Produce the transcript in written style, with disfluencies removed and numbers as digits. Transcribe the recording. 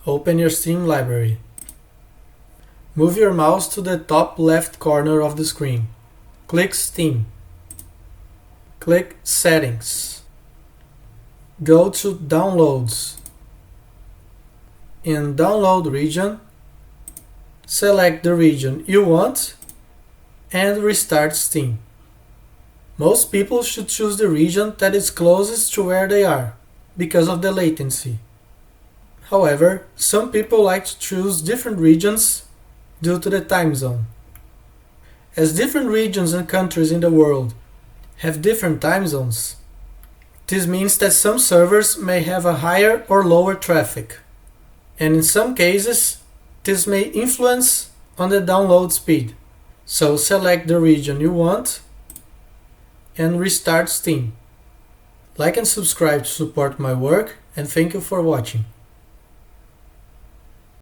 Open your Steam library. Move your mouse to the top left corner of the screen. Click Steam. Click Settings. Go to Downloads. In Download region, select the region you want and restart Steam. Most people should choose the region that is closest to where they are, because of the latency. However, some people like to choose different regions due to the time zone. As different regions and countries in the world have different time zones, this means that some servers may have a higher or lower traffic, and in some cases, this may influence on the download speed. So select the region you want and restart Steam. Like and subscribe to support my work, and thank you for watching.